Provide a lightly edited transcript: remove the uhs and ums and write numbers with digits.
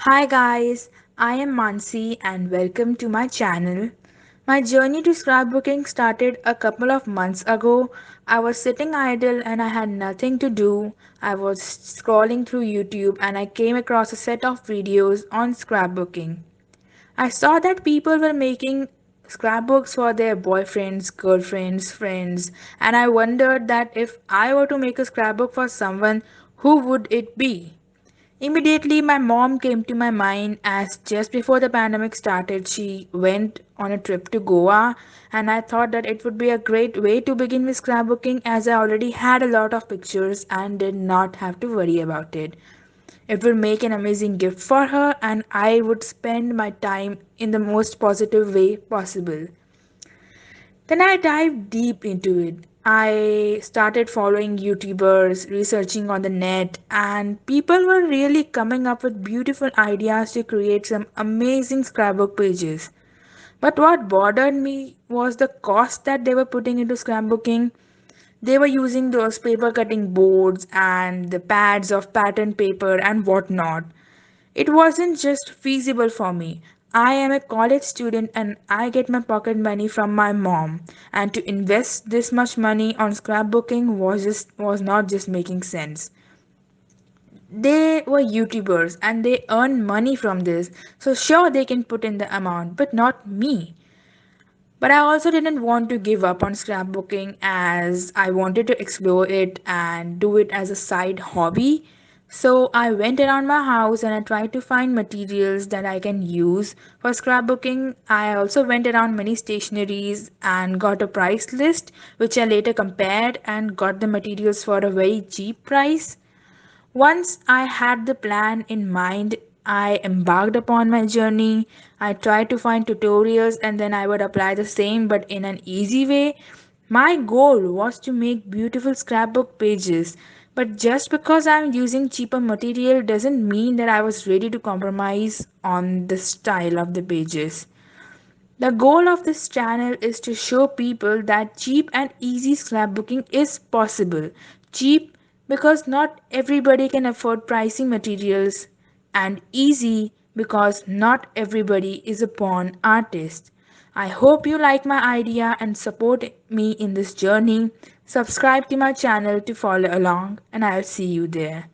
Hi guys, I am Mansi and welcome to my channel. My journey to scrapbooking started a couple of months ago. I was sitting idle and I had nothing to do. I was scrolling through YouTube and I came across a set of videos on scrapbooking. I saw that people were making scrapbooks for their boyfriends, girlfriends, friends, and I wondered that if I were to make a scrapbook for someone, who would it be? Immediately, my mom came to my mind as just before the pandemic started, she went on a trip to Goa, and I thought that it would be a great way to begin with scrapbooking as I already had a lot of pictures and did not have to worry about it. It would make an amazing gift for her, and I would spend my time in the most positive way possible. Then I dived deep into it. I started following YouTubers, researching on the net, and people were really coming up with beautiful ideas to create some amazing scrapbook pages. But what bothered me was the cost that they were putting into scrapbooking. They were using those paper cutting boards and the pads of pattern paper and whatnot. It wasn't just feasible for me. I am a college student and I get my pocket money from my mom, and to invest this much money on scrapbooking was not just making sense. They were YouTubers and they earn money from this, so sure they can put in the amount, but not me. But I also didn't want to give up on scrapbooking as I wanted to explore it and do it as a side hobby. So I went around my house and I tried to find materials that I can use for scrapbooking. I also went around many stationeries and got a price list, which I later compared and got the materials for a very cheap price. Once I had the plan in mind, I embarked upon my journey. I tried to find tutorials and then I would apply the same but in an easy way. My goal was to make beautiful scrapbook pages, but just because I'm using cheaper material doesn't mean that I was ready to compromise on the style of the pages. The goal of this channel is to show people that cheap and easy scrapbooking is possible. Cheap because not everybody can afford pricey materials, and easy because not everybody is a born artist. I hope you like my idea and support me in this journey. Subscribe to my channel to follow along, and I'll see you there.